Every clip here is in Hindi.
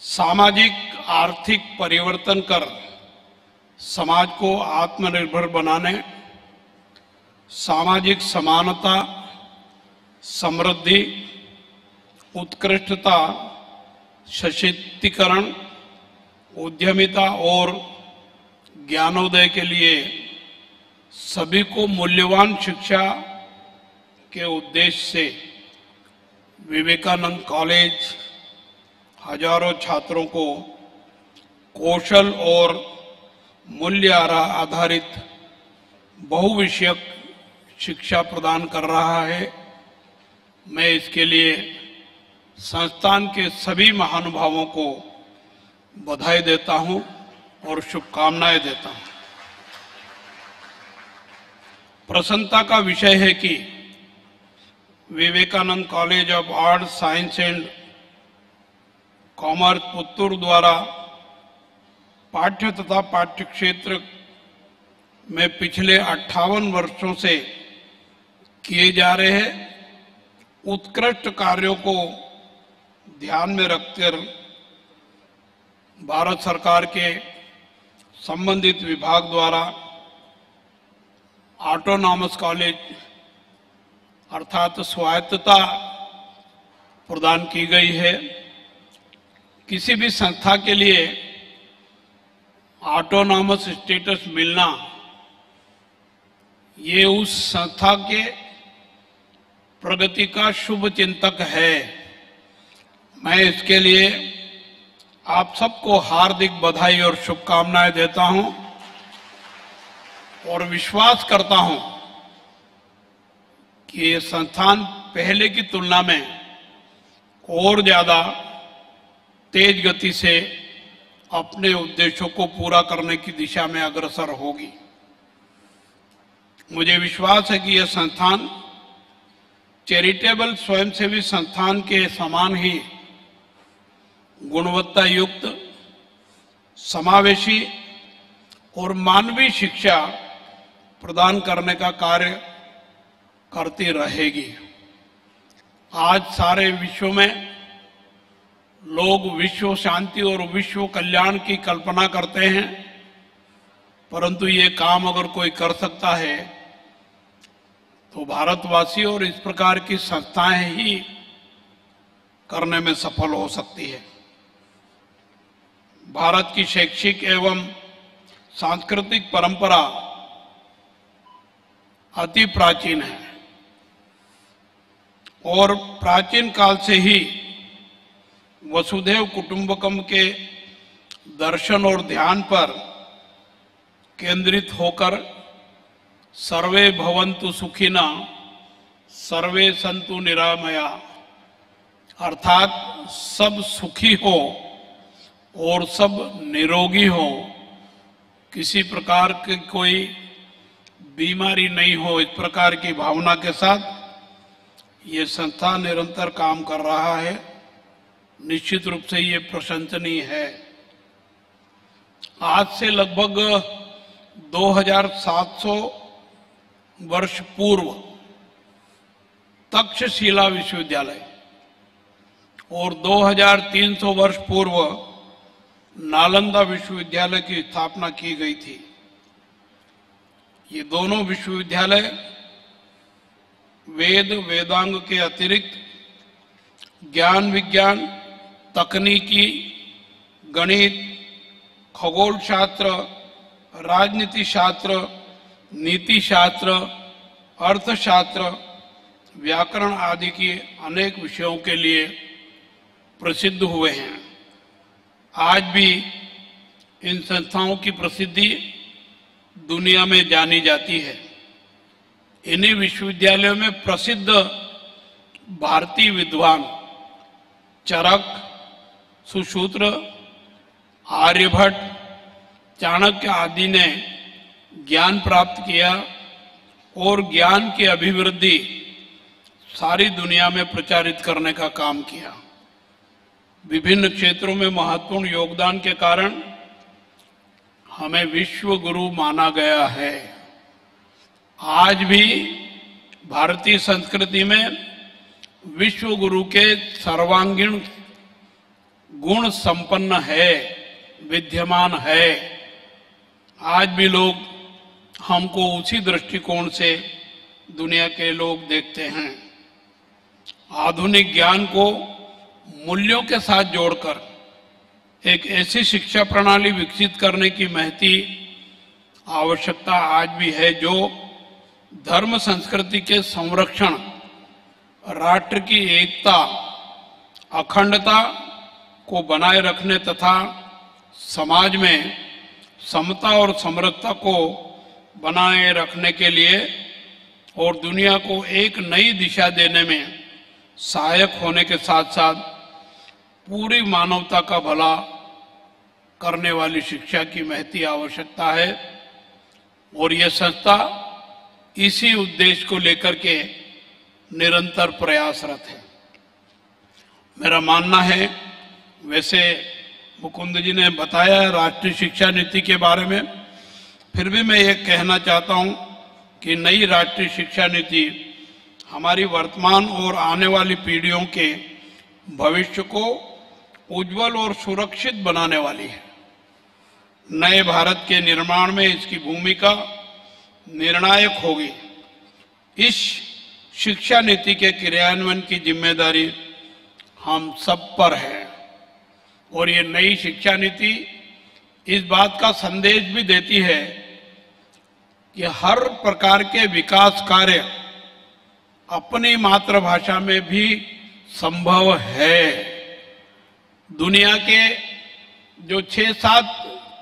सामाजिक आर्थिक परिवर्तन कर समाज को आत्मनिर्भर बनाने, सामाजिक समानता, समृद्धि, उत्कृष्टता, सशक्तिकरण, उद्यमिता और ज्ञानोदय के लिए सभी को मूल्यवान शिक्षा के उद्देश्य से विवेकानंद कॉलेज हजारों छात्रों को कौशल और मूल्य आधारित बहुविषयक शिक्षा प्रदान कर रहा है। मैं इसके लिए संस्थान के सभी महानुभावों को बधाई देता हूं और शुभकामनाएं देता हूं। प्रसन्नता का विषय है कि Vivekananda college of art science and commerce Puttur द्वारा पाठ्य तथा पाठ्य क्षेत्र में पिछले 58 वर्षों से किए जा रहे उत्कृष्ट कार्यों को ध्यान में रखकर भारत सरकार के संबंधित विभाग द्वारा ऑटोनॉमस कॉलेज अर्थात स्वायत्तता प्रदान की गई है। किसी भी संस्था के लिए ऑटोनॉमस स्टेटस मिलना ये उस संस्था के प्रगति का शुभ चिंतक है। मैं इसके लिए आप सबको हार्दिक बधाई और शुभकामनाएं देता हूं और विश्वास करता हूं कि ये संस्थान पहले की तुलना में और ज्यादा तेज गति से अपने उद्देश्यों को पूरा करने की दिशा में अग्रसर होगी। मुझे विश्वास है कि यह संस्थान चैरिटेबल स्वयंसेवी संस्थान के समान ही गुणवत्ता युक्त, समावेशी और मानवीय शिक्षा प्रदान करने का कार्य करती रहेगी। आज सारे विश्व में लोग विश्व शांति और विश्व कल्याण की कल्पना करते हैं, परंतु ये काम अगर कोई कर सकता है तो भारतवासी और इस प्रकार की संस्थाएं ही करने में सफल हो सकती है। भारत की शैक्षिक एवं सांस्कृतिक परंपरा अति प्राचीन है और प्राचीन काल से ही वसुधैव कुटुंबकम के दर्शन और ध्यान पर केंद्रित होकर सर्वे भवन्तु सुखिना सर्वे सन्तु निरामया अर्थात सब सुखी हो और सब निरोगी हो, किसी प्रकार की कोई बीमारी नहीं हो, इस प्रकार की भावना के साथ ये संस्था निरंतर काम कर रहा है। निश्चित रूप से ये प्रशंसनीय है। आज से लगभग 2700 वर्ष पूर्व तक्षशिला विश्वविद्यालय और 2300 वर्ष पूर्व नालंदा विश्वविद्यालय की स्थापना की गई थी। ये दोनों विश्वविद्यालय वेद वेदांग के अतिरिक्त ज्ञान विज्ञान, तकनीकी, गणित, खगोल शास्त्र, राजनीति शास्त्र, नीति शास्त्र, अर्थशास्त्र, व्याकरण आदि के अनेक विषयों के लिए प्रसिद्ध हुए हैं। आज भी इन संस्थाओं की प्रसिद्धि दुनिया में जानी जाती है। इन्हीं विश्वविद्यालयों में प्रसिद्ध भारतीय विद्वान चरक, सुश्रुत, आर्यभट्ट, चाणक्य आदि ने ज्ञान प्राप्त किया और ज्ञान की अभिवृद्धि सारी दुनिया में प्रचारित करने का काम किया। विभिन्न क्षेत्रों में महत्वपूर्ण योगदान के कारण हमें विश्व गुरु माना गया है। आज भी भारतीय संस्कृति में विश्व गुरु के सर्वांगीण गुण संपन्न है, विद्यमान है। आज भी लोग हमको उसी दृष्टिकोण से दुनिया के लोग देखते हैं। आधुनिक ज्ञान को मूल्यों के साथ जोड़कर एक ऐसी शिक्षा प्रणाली विकसित करने की महती आवश्यकता आज भी है जो धर्म संस्कृति के संरक्षण, राष्ट्र की एकता, अखंडता को बनाए रखने तथा समाज में समता और समृद्धता को बनाए रखने के लिए और दुनिया को एक नई दिशा देने में सहायक होने के साथ साथ पूरी मानवता का भला करने वाली शिक्षा की महती आवश्यकता है। और यह संस्था इसी उद्देश्य को लेकर के निरंतर प्रयासरत है। मेरा मानना है, वैसे मुकुंद जी ने बताया राष्ट्रीय शिक्षा नीति के बारे में, फिर भी मैं ये कहना चाहता हूँ कि नई राष्ट्रीय शिक्षा नीति हमारी वर्तमान और आने वाली पीढ़ियों के भविष्य को उज्जवल और सुरक्षित बनाने वाली है। नए भारत के निर्माण में इसकी भूमिका निर्णायक होगी। इस शिक्षा नीति के क्रियान्वयन की जिम्मेदारी हम सब पर है और ये नई शिक्षा नीति इस बात का संदेश भी देती है कि हर प्रकार के विकास कार्य अपनी मातृभाषा में भी संभव है। दुनिया के जो 6-7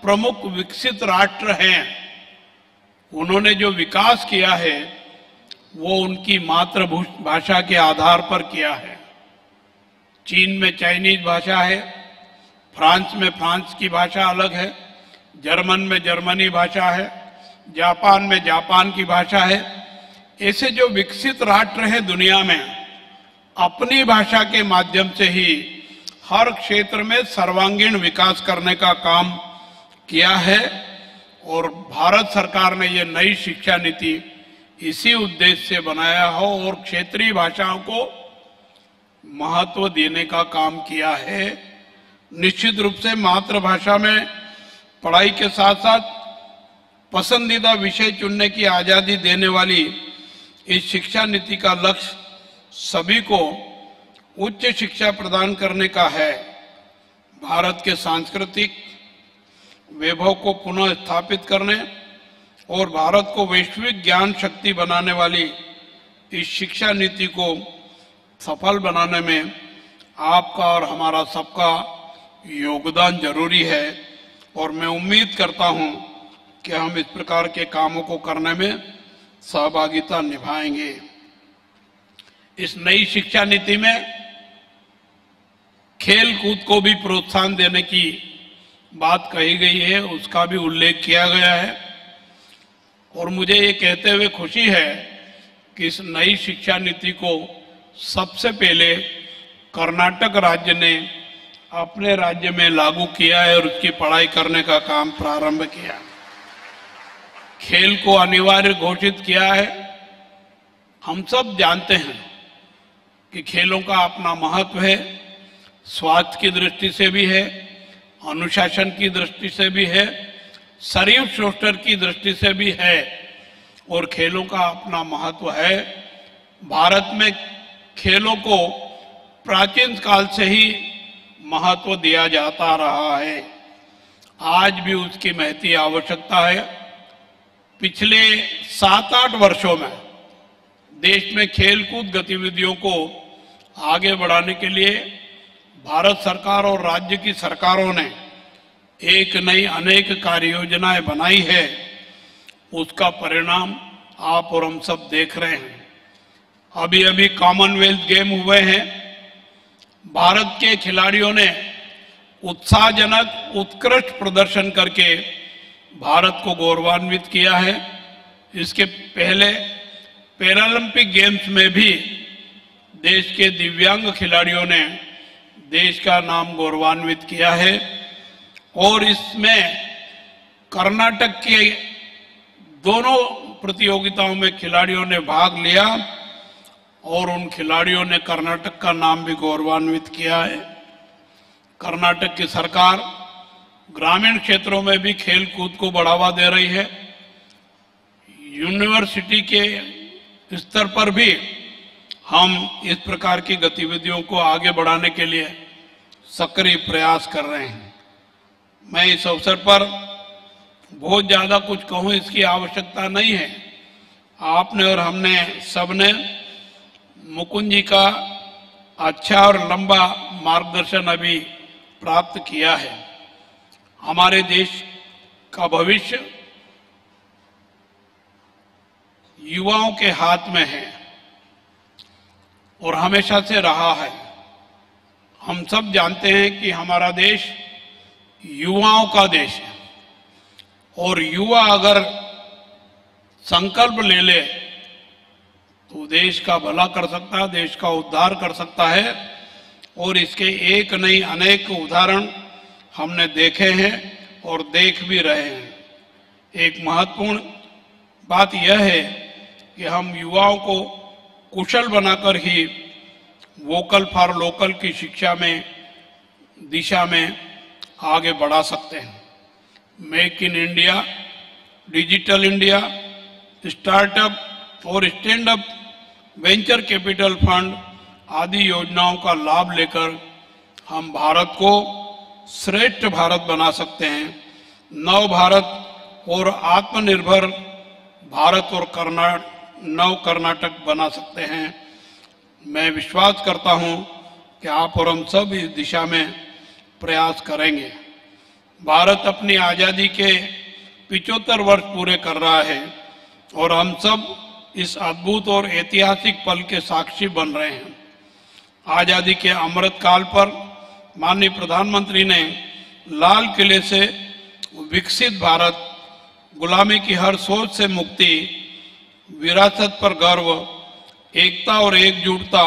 प्रमुख विकसित राष्ट्र हैं, उन्होंने जो विकास किया है वो उनकी मातृभाषा के आधार पर किया है। चीन में चाइनीज भाषा है, फ्रांस में फ्रांस की भाषा अलग है, जर्मन में जर्मनी भाषा है, जापान में जापान की भाषा है। ऐसे जो विकसित राष्ट्र हैं दुनिया में, अपनी भाषा के माध्यम से ही हर क्षेत्र में सर्वांगीण विकास करने का काम किया है। और भारत सरकार ने ये नई शिक्षा नीति इसी उद्देश्य से बनाया हो और क्षेत्रीय भाषाओं को महत्व देने का काम किया है। निश्चित रूप से मातृभाषा में पढ़ाई के साथ साथ पसंदीदा विषय चुनने की आजादी देने वाली इस शिक्षा नीति का लक्ष्य सभी को उच्च शिक्षा प्रदान करने का है। भारत के सांस्कृतिक वैभव को पुनः स्थापित करने और भारत को वैश्विक ज्ञान शक्ति बनाने वाली इस शिक्षा नीति को सफल बनाने में आपका और हमारा सबका योगदान जरूरी है। और मैं उम्मीद करता हूं कि हम इस प्रकार के कामों को करने में सहभागिता निभाएंगे। इस नई शिक्षा नीति में खेल कूद को भी प्रोत्साहन देने की बात कही गई है, उसका भी उल्लेख किया गया है। और मुझे ये कहते हुए खुशी है कि इस नई शिक्षा नीति को सबसे पहले कर्नाटक राज्य ने अपने राज्य में लागू किया है और उसकी पढ़ाई करने का काम प्रारंभ किया। खेल को अनिवार्य घोषित किया है। हम सब जानते हैं कि खेलों का अपना महत्व है, स्वास्थ्य की दृष्टि से भी है, अनुशासन की दृष्टि से भी है, शरीर पोषण की दृष्टि से भी है और खेलों का अपना महत्व है। भारत में खेलों को प्राचीन काल से ही महत्व दिया जाता रहा है, आज भी उसकी महती आवश्यकता है। पिछले 7-8 वर्षों में देश में खेलकूद गतिविधियों को आगे बढ़ाने के लिए भारत सरकार और राज्य की सरकारों ने एक नई अनेक कार्य योजनाएं बनाई है। उसका परिणाम आप और हम सब देख रहे हैं। अभी अभी कॉमनवेल्थ गेम हुए हैं। भारत के खिलाड़ियों ने उत्साहजनक उत्कृष्ट प्रदर्शन करके भारत को गौरवान्वित किया है। इसके पहले पैरालंपिक गेम्स में भी देश के दिव्यांग खिलाड़ियों ने देश का नाम गौरवान्वित किया है और इसमें कर्नाटक के दोनों प्रतियोगिताओं में खिलाड़ियों ने भाग लिया और उन खिलाड़ियों ने कर्नाटक का नाम भी गौरवान्वित किया है। कर्नाटक की सरकार ग्रामीण क्षेत्रों में भी खेल कूद को बढ़ावा दे रही है। यूनिवर्सिटी के स्तर पर भी हम इस प्रकार की गतिविधियों को आगे बढ़ाने के लिए सक्रिय प्रयास कर रहे हैं। मैं इस अवसर पर बहुत ज्यादा कुछ कहूं इसकी आवश्यकता नहीं है। आपने और हमने सबने मुकुंद जी का अच्छा और लंबा मार्गदर्शन अभी प्राप्त किया है। हमारे देश का भविष्य युवाओं के हाथ में है और हमेशा से रहा है। हम सब जानते हैं कि हमारा देश युवाओं का देश है और युवा अगर संकल्प ले ले तो देश का भला कर सकता है, देश का उद्धार कर सकता है। और इसके एक नहीं अनेक उदाहरण हमने देखे हैं और देख भी रहे हैं। एक महत्वपूर्ण बात यह है कि हम युवाओं को कुशल बनाकर ही वोकल फॉर लोकल की शिक्षा में दिशा में आगे बढ़ा सकते हैं। Make in India, digital India, startup और stand up venture capital fund आदि योजनाओं का लाभ लेकर हम भारत को श्रेष्ठ भारत बना सकते हैं। नव भारत और आत्मनिर्भर भारत और नव कर्नाटक बना सकते हैं। मैं विश्वास करता हूं कि आप और हम सब इस दिशा में प्रयास करेंगे। भारत अपनी आजादी के 75 वर्ष पूरे कर रहा है और हम सब इस अद्भुत और ऐतिहासिक पल के साक्षी बन रहे हैं। आजादी के अमृत काल पर माननीय प्रधानमंत्री ने लाल किले से विकसित भारत, गुलामी की हर सोच से मुक्ति, विरासत पर गर्व, एकता और एकजुटता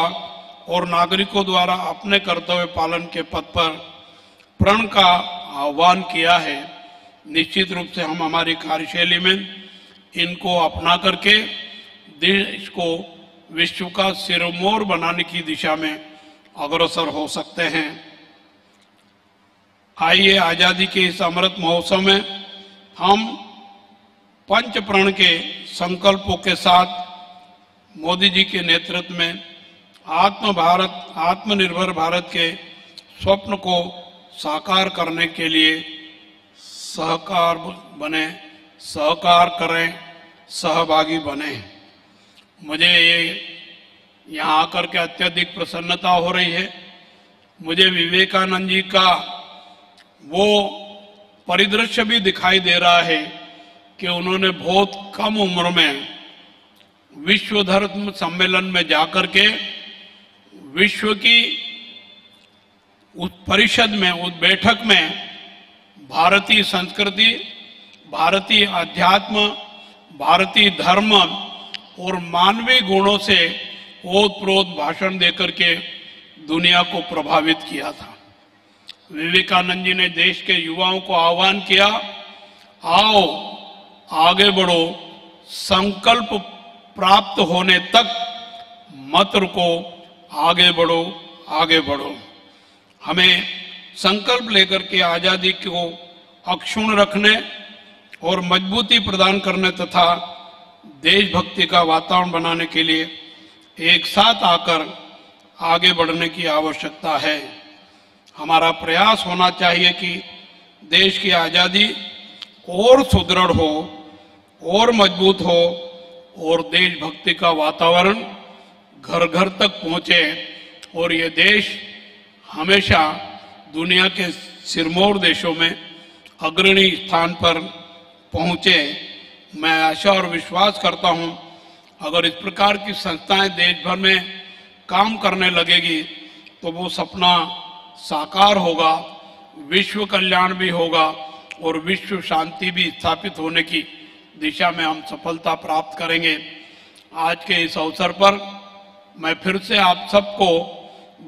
और नागरिकों द्वारा अपने कर्तव्य पालन के पथ पर प्रण का आह्वान किया है। निश्चित रूप से हम हमारी कार्यशैली में इनको अपना करके देश को विश्व का सिरमौर बनाने की दिशा में अग्रसर हो सकते हैं। आइए आजादी के इस अमृत महोत्सव में हम पंच प्रण के संकल्पों के साथ मोदी जी के नेतृत्व में आत्मनिर्भर भारत के स्वप्न को साकार करने के लिए सहकार करें, सहभागी बने। मुझे यहाँ आकर के अत्यधिक प्रसन्नता हो रही है। मुझे विवेकानंद जी का वो परिदृश्य भी दिखाई दे रहा है कि उन्होंने बहुत कम उम्र में विश्व धर्म सम्मेलन में जाकर के विश्व की उस परिषद में, उस बैठक में भारतीय संस्कृति, भारतीय अध्यात्म, भारतीय धर्म और मानवीय गुणों से ओतप्रोत भाषण देकर के दुनिया को प्रभावित किया था। विवेकानंद जी ने देश के युवाओं को आह्वान किया, आओ आगे बढ़ो, संकल्प प्राप्त होने तक मत रुको, आगे बढ़ो, आगे बढ़ो। हमें संकल्प लेकर के आजादी को अक्षुण्ण रखने और मजबूती प्रदान करने तथा देशभक्ति का वातावरण बनाने के लिए एक साथ आकर आगे बढ़ने की आवश्यकता है। हमारा प्रयास होना चाहिए कि देश की आजादी और सुदृढ़ हो और मजबूत हो और देशभक्ति का वातावरण घर घर तक पहुंचे और ये देश हमेशा दुनिया के सिरमौर देशों में अग्रणी स्थान पर पहुंचे। मैं आशा और विश्वास करता हूं अगर इस प्रकार की संस्थाएं देश भर में काम करने लगेगी तो वो सपना साकार होगा, विश्व कल्याण भी होगा और विश्व शांति भी स्थापित होने की दिशा में हम सफलता प्राप्त करेंगे। आज के इस अवसर पर मैं फिर से आप सबको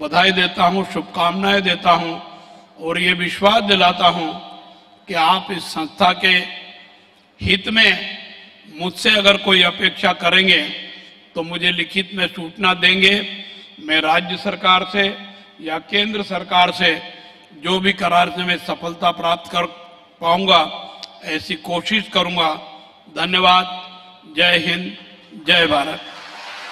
बधाई देता हूं, शुभकामनाएं देता हूं और ये विश्वास दिलाता हूं कि आप इस संस्था के हित में मुझसे अगर कोई अपेक्षा करेंगे तो मुझे लिखित में सूचना देंगे। मैं राज्य सरकार से या केंद्र सरकार से जो भी करार से मैं सफलता प्राप्त कर पाऊंगा ऐसी कोशिश करूंगा। धन्यवाद। जय हिंद, जय भारत।